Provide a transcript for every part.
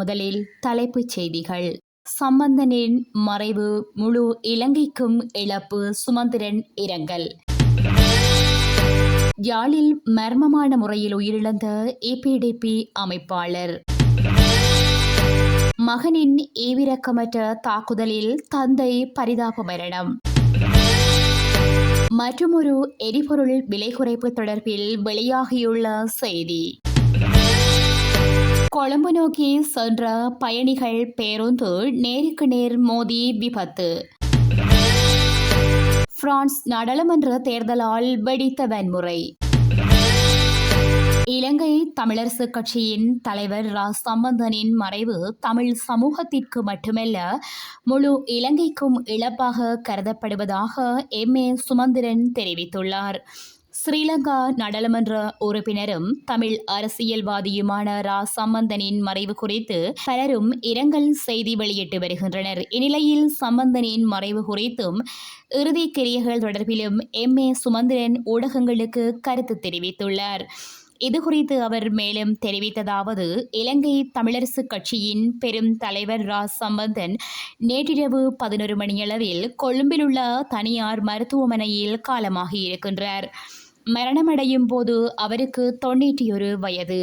முதலில் தலைப்புச் செய்திகள். சம்பந்தனின் மறைவு முழு இலங்கைக்கும் இழப்பு, சுமந்திரன் இரங்கல். யாழில் மர்மமான முறையில் உயிரிழந்த EPDP அமைப்பாளர். மகனின் ஈவிரக்கமற்ற தாக்குதலில் தந்தை பரிதாப மரணம். மற்றுமொரு எரிபொருள் விலை குறைப்பு தொடர்பில் வெளியாகியுள்ள செய்தி. கொழும்பு நோக்கி சென்ற பயணிகள் பேருந்து நேருக்கு நேர் மோதி விபத்து. பிரான்ஸ் நாடாளுமன்ற தேர்தலால் வெடித்த வன்முறை. இலங்கை தமிழரசு கட்சியின் தலைவர் ரா சம்பந்தனின் மறைவு தமிழ் சமூகத்திற்கு மட்டுமல்ல, முழு இலங்கைக்கும் இழப்பாக கருதப்படுவதாக MA சுமந்திரன் தெரிவித்துள்ளார். ஸ்ரீலங்கா நாடாளுமன்ற உறுப்பினரும் தமிழ் அரசியல்வாதியுமான ரா சம்பந்தனின் மறைவு குறித்து பலரும் இரங்கல் செய்தி வெளியிட்டு வருகின்றனர். இந்நிலையில் சம்பந்தனின் மறைவு குறித்தும் இறுதி கிரியைகள் தொடர்பிலும் MA சுமந்திரன் ஊடகங்களுக்கு கருத்து தெரிவித்துள்ளார். இதுகுறித்து அவர் மேலும் தெரிவித்ததாவது: இலங்கை தமிழரசு கட்சியின் பெரும் தலைவர் ரா சம்பந்தன் நேற்றிரவு 11 மணியளவில் கொழும்பில் உள்ள தனியார் மருத்துவமனையில் காலமாகியிருக்கின்றார். மரணமடையும் போது அவருக்கு 91 வயது.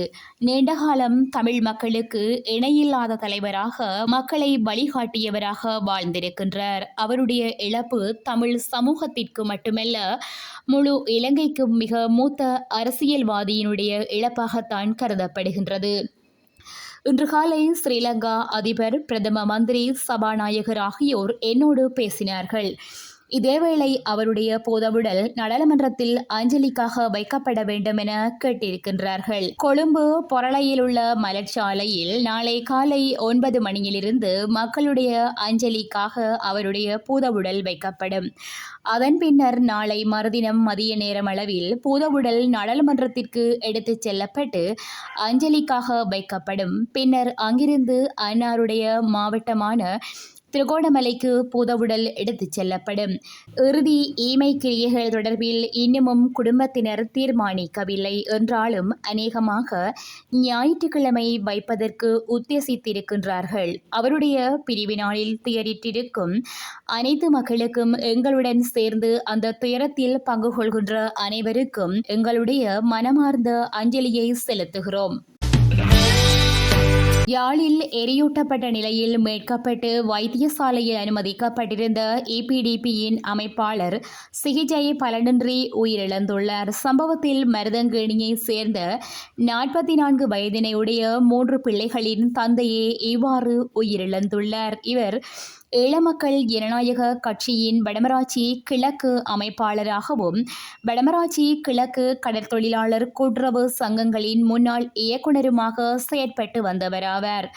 நீண்டகாலம் தமிழ் மக்களுக்கு இணையில்லாத தலைவராக, மக்களை வழிகாட்டியவராக வாழ்ந்திருக்கின்றார். அவருடைய இழப்பு தமிழ் சமூகத்திற்கு மட்டுமல்ல, முழு இலங்கைக்கும் மிக மூத்த அரசியல்வாதியினுடைய இழப்பாகத்தான் கருதப்படுகின்றது. இன்று காலை ஸ்ரீலங்கா அதிபர், பிரதம மந்திரி, சபாநாயகர் ஆகியோர் என்னோடு பேசினார்கள். இதேவேளை அவருடைய பூதவுடல் நாடாளுமன்றத்தில் அஞ்சலிக்காக வைக்கப்பட வேண்டும் என கேட்டிருக்கின்றார்கள். கொழும்பு பொரளையில் உள்ள மலர்ச்சாலையில் நாளை காலை 9 மணியிலிருந்து மக்களுடைய அஞ்சலிக்காக அவருடைய பூதவுடல் வைக்கப்படும். அதன் பின்னர் நாளை மறுதினம் மதிய நேரமளவில் பூதவுடல் நாடாளுமன்றத்திற்கு எடுத்துச் செல்லப்பட்டு அஞ்சலிக்காக வைக்கப்படும். பின்னர் அங்கிருந்து அன்னாருடைய மாவட்டமான திருகோணமலைக்கு பூதவுடல் எடுத்துச் செல்லப்படும். இறுதி ஈமை கிரியைகள் தொடர்பில் இன்னமும் குடும்பத்தினர் தீர்மானிக்கவில்லை என்றாலும் அநேகமாக ஞாயிற்றுக்கிழமை வைப்பதற்கு உத்தேசித்திருக்கின்றார்கள். அவருடைய பிரிவு நாளில் துயரிட்டிருக்கும் அனைத்து மக்களுக்கும், எங்களுடன் சேர்ந்து அந்த துயரத்தில் பங்கு கொள்கின்ற அனைவருக்கும் எங்களுடைய மனமார்ந்த அஞ்சலியை செலுத்துகிறோம். யாழில் எரியூட்டப்பட்ட நிலையில் மீட்கப்பட்டு வைத்தியசாலையில் அனுமதிக்கப்பட்டிருந்த EPDPயின் அமைப்பாளர் சிகிச்சை பலனின்றி உயிரிழந்துள்ளார். சம்பவத்தில் மருதங்கேணியை சேர்ந்த 44 வயதினையுடைய 3 பிள்ளைகளின் தந்தையே இவ்வாறு உயிரிழந்துள்ளார். இவர் ஈழமக்கள் ஜனநாயக கட்சியின் வடமராட்சி கிழக்கு அமைப்பாளராகவும், வடமராட்சி கிழக்கு கடற்தொழிலாளர் கூட்டுறவு சங்கங்களின் முன்னாள் இயக்குநருமாக செயற்பட்டு வந்தவராவார்.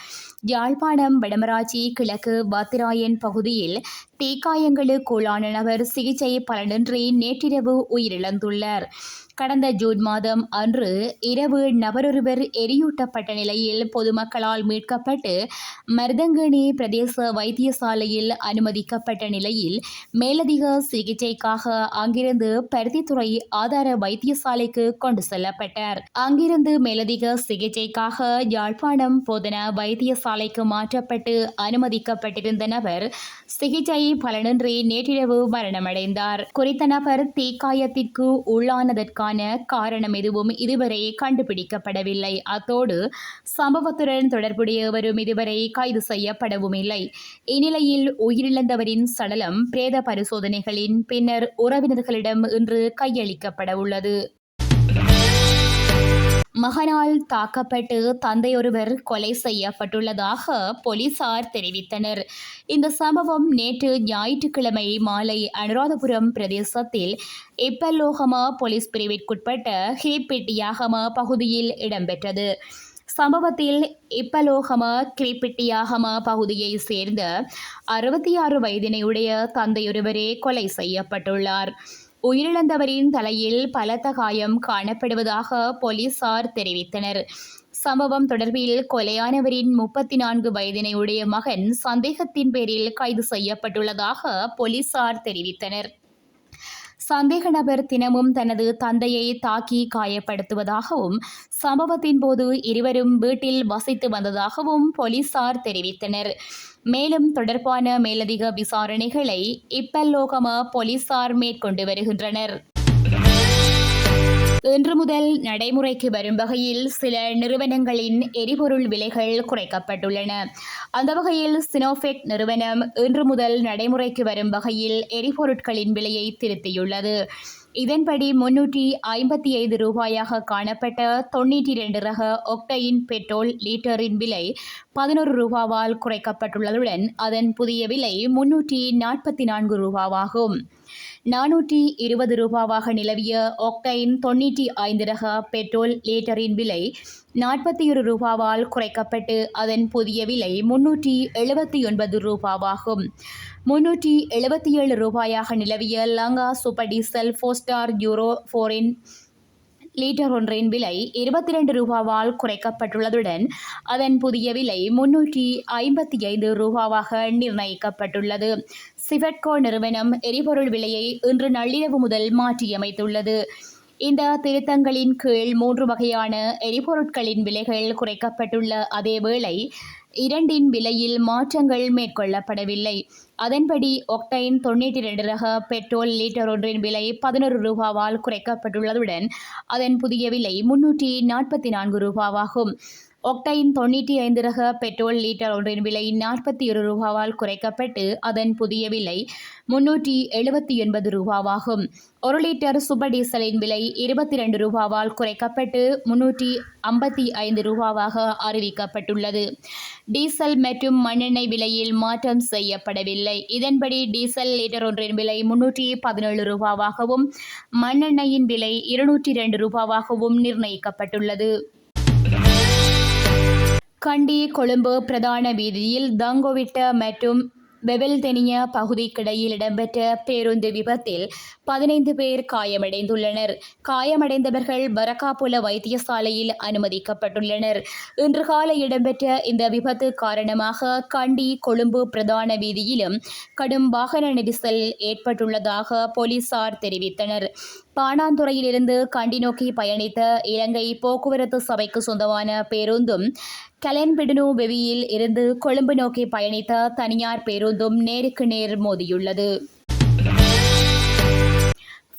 யாழ்ப்பாணம் வடமராட்சி கிழக்கு பாத்திராயன் பகுதியில் தீக்காயங்களுக்குள்ளான நபர் சிகிச்சை பலனின்றி நேற்றிரவு உயிரிழந்துள்ளார். கடந்த ஜூன் மாதம் அன்று இரவு நபரொருவர் எரியூட்டப்பட்ட நிலையில் பொதுமக்களால் மீட்கப்பட்டு மருதங்கேணி பிரதேச வைத்தியசாலையில் அனுமதிக்கப்பட்ட நிலையில் மேலதிக சிகிச்சைக்காக அங்கிருந்து பருத்தித்துறை ஆதார வைத்தியசாலைக்கு கொண்டு செல்லப்பட்டார். அங்கிருந்து மேலதிக சிகிச்சைக்காக யாழ்ப்பாணம் போதன வைத்தியசாலைக்கு மாற்றப்பட்டு அனுமதிக்கப்பட்டிருந்த நபர் சிகிச்சை பலனின்றி நேற்றிரவு மரணமடைந்தார். குறித்த நபர் தீக்காயத்திற்கு உள்ளானதற்கான காரணம் எதுவும் இதுவரை கண்டுபிடிக்கப்படவில்லை. அத்தோடு சம்பவத்துடன் தொடர்புடையவரும் இதுவரை கைது செய்யப்படவும் இல்லை. இந்நிலையில் உயிரிழந்தவரின் சடலம் பிரேத பரிசோதனைகளின் பின்னர் உறவினர்களிடம் இன்று கையளிக்கப்பட உள்ளது. மகனால் தாக்கப்பட்டு தந்தையொருவர் கொலை செய்யப்பட்டுள்ளதாக போலீசார் தெரிவித்தனர். இந்த சம்பவம் நேற்று ஞாயிற்றுக்கிழமை மாலை அனுராதபுரம் பிரதேசத்தில் இப்பல்லோகம போலீஸ் பிரிவிற்குட்பட்ட ஹிரிப்பெட்டியாகம பகுதியில் இடம்பெற்றது. சம்பவத்தில் இப்பலோகம கிரிப்பிட்டியாகம பகுதியை சேர்ந்த 66 வயதினையுடைய தந்தையொருவரே கொலை செய்யப்பட்டுள்ளார். உயிரிழந்தவரின் தலையில் பலத்த காயம் காணப்படுவதாக போலீசார் தெரிவித்தனர். சம்பவம் தொடர்பில் கொலையானவரின் 34 வயதினையுடைய மகன் சந்தேகத்தின் பேரில் கைது செய்யப்பட்டுள்ளதாக போலீசார் தெரிவித்தனர். சந்தேக நபர் தினமும் தனது தந்தையை தாக்கி காயப்படுத்துவதாகவும் சம்பவத்தின் போது இருவரும் வீட்டில் வசித்து வந்ததாகவும் போலீசார் தெரிவித்தனர். மேலும் தொடர்பான மேலதிக விசாரணைகளை இப்பல்லோகம போலீசார் மேற்கொண்டு வருகின்றனர். இன்று முதல் நடைமுறைக்கு வரும் வகையில் சில நிறுவனங்களின் எரிபொருள் விலைகள் குறைக்கப்பட்டுள்ளன. அந்த வகையில் சினோபெக் நிறுவனம் இன்று முதல் நடைமுறைக்கு வரும் வகையில் எரிபொருட்களின் விலையை திருத்தியுள்ளது. இதன்படி 355 ரூபாயாக காணப்பட்ட 92 ரக ஒக்டைன் பெட்ரோல் லீட்டரின் விலை 11 ரூபாவால் குறைக்கப்பட்டுள்ளதுடன் அதன் புதிய விலை 344 ரூபாவாகும். 420 ரூபாவாக நிலவிய ஒக்டைன் 95 ரக பெட்ரோல் லீட்டரின் விலை 41 ரூபாவால் குறைக்கப்பட்டு அதன் புதிய விலை 379 ரூபாவாகும். 377 ரூபாயாக நிலவிய Lanka super diesel 4 star euro 4 litre ஒன்றின் விலை 22 ரூபாவால் குறைக்கப்பட்டுள்ளதுடன் அதன் புதிய விலை 355 ரூபாவாக நிர்ணயிக்கப்பட்டுள்ளது. சிவட்கோ நிறுவனம் எரிபொருள் விலையை இன்று நள்ளிரவு முதல் மாற்றியமைத்துள்ளது. இந்த திருத்தங்களின் கீழ் 3 வகையான எரிபொருட்களின் விலைகள் குறைக்கப்பட்டுள்ள அதேவேளை இரண்டின் விலையில் மாற்றங்கள் மேற்கொள்ளப்படவில்லை. அதன்படி ஒக்டைன் 92 ரக பெட்ரோல் லீட்டர் ஒன்றின் விலை 11 ரூபாவால் குறைக்கப்பட்டுள்ளதுடன் அதன் புதிய விலை 344 ரூபாவாகும். ஒக்டைன் 95 ரக பெட்ரோல் லீட்டர் ஒன்றின் விலை 41 ரூபாவால் குறைக்கப்பட்டு அதன் புதிய விலை 379 ரூபாவாகும். 1 லிட்டர் சூப்பர் டீசலின் விலை 22 ரூபாவால் குறைக்கப்பட்டு 355 ரூபாவாக அறிவிக்கப்பட்டுள்ளது. டீசல் மற்றும் மண்ணெண்ணெய் விலையில் மாற்றம் செய்யப்படவில்லை. இதன்படி டீசல் லீட்டர் ஒன்றின் விலை 317 ரூபாவாகவும் மண்ணெண்ணெயின் விலை 202 ரூபாவாகவும் நிர்ணயிக்கப்பட்டுள்ளது. கண்டி கொழும்பு பிரதான வீதியில் தங்கோவிட்ட மற்றும் பெவல்தெனிய பகுதிக்கிடையில் இடம்பெற்ற பேருந்து விபத்தில் 15 பேர் காயமடைந்துள்ளனர். காயமடைந்தவர்கள் பரக்காபுல வைத்தியசாலையில் அனுமதிக்கப்பட்டுள்ளனர். இன்று காலை இடம்பெற்ற இந்த விபத்து காரணமாக கண்டி கொழும்பு பிரதான வீதியிலும் கடும் வாகன நெரிசல் ஏற்பட்டுள்ளதாக போலீசார் தெரிவித்தனர். பாணாந்துறையிலிருந்து கண்டி நோக்கி பயணித்த இலங்கை போக்குவரத்து சபைக்கு சொந்தமான பேருந்தும் கலென்பிடனு வெவியில் இருந்து கொழும்பு நோக்கி பயணித்த தனியார் பேருந்தும் நேருக்கு நேர் மோதியுள்ளது.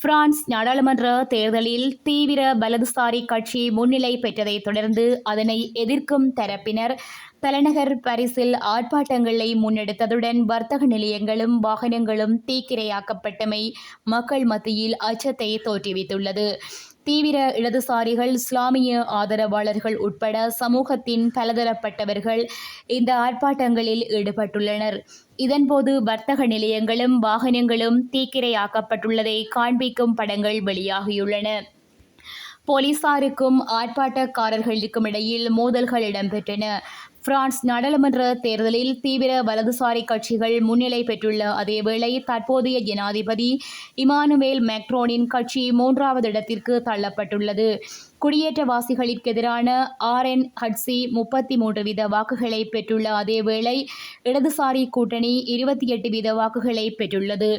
பிரான்ஸ் நாடாளுமன்ற தேர்தலில் தீவிர வலதுசாரி கட்சி முன்னிலை பெற்றதைத் தொடர்ந்து அதனை எதிர்க்கும் தரப்பினர் தலைநகர் பாரிஸில் ஆர்ப்பாட்டங்களை முன்னெடுத்ததுடன் வர்த்தக நிலையங்களும் வாகனங்களும் தீக்கிரையாக்கப்பட்டமை மக்கள் மத்தியில் அச்சத்தை தோற்றுவித்துள்ளது. தீவிர இடதுசாரிகள், இஸ்லாமிய ஆதரவாளர்கள் உட்பட சமூகத்தின் பலதரப்பட்டவர்கள் இந்த ஆர்ப்பாட்டங்களில் ஈடுபட்டுள்ளனர். இதன்போது வர்த்தக நிலையங்களும் வாகனங்களும் தீக்கிரையாக்கப்பட்டுள்ளதை காண்பிக்கும் படங்கள் வெளியாகியுள்ளன. போலீசாருக்கும் ஆர்ப்பாட்டக்காரர்களுக்கும் இடையில் மோதல்கள் இடம்பெற்றன. பிரான்ஸ் நாடாளுமன்ற தேர்தலில் தீவிர வலதுசாரி கட்சிகள் முன்னிலை பெற்றுள்ள அதேவேளை தற்போதைய ஜனாதிபதி இமானுவேல் மேக்ரோனின் கட்சி 3வது இடத்திற்கு தள்ளப்பட்டுள்ளது. குடியேற்றவாசிகளுக்கு எதிரான RNHC 33 வீத வாக்குகளை பெற்றுள்ள அதேவேளை இடதுசாரி கூட்டணி 28 வீத வாக்குகளை பெற்றுள்ளது.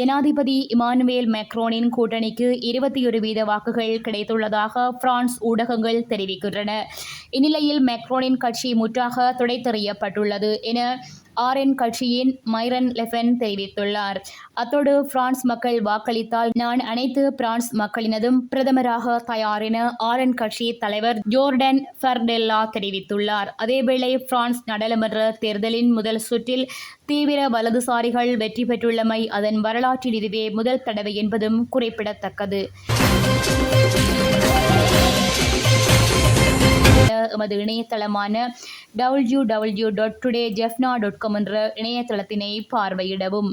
ஜனாதிபதி இமானுவேல் மேக்ரோனின் கூட்டணிக்கு 21 வீத வாக்குகள் கிடைத்துள்ளதாக பிரான்ஸ் ஊடகங்கள் தெரிவிக்கின்றன. இந்நிலையில் மேக்ரோனின் கட்சி முற்றாக துடைத்தெறியப்பட்டுள்ளது என RN கட்சியின் மைரன் லெஃபென் தெரிவித்துள்ளார். அத்தோடு பிரான்ஸ் மக்கள் வாக்களித்தால் நான் அனைத்து பிரான்ஸ் மக்களினதும் பிரதமராக தயார் என RN கட்சி தலைவர் ஜோர்டன் ஃபர்டெல்லா தெரிவித்துள்ளார். அதேவேளை பிரான்ஸ் நாடாளுமன்ற தேர்தலின் முதல் சுற்றில் தீவிர வலதுசாரிகள் வெற்றி பெற்றுள்ளமை அதன் வரலாற்றில் இதுவே முதல் தடவை என்பதும் குறிப்பிடத்தக்கது. எமது இணையதளமான www.todayjefna.com என்ற இணையதளத்தினை பார்வையிடவும்.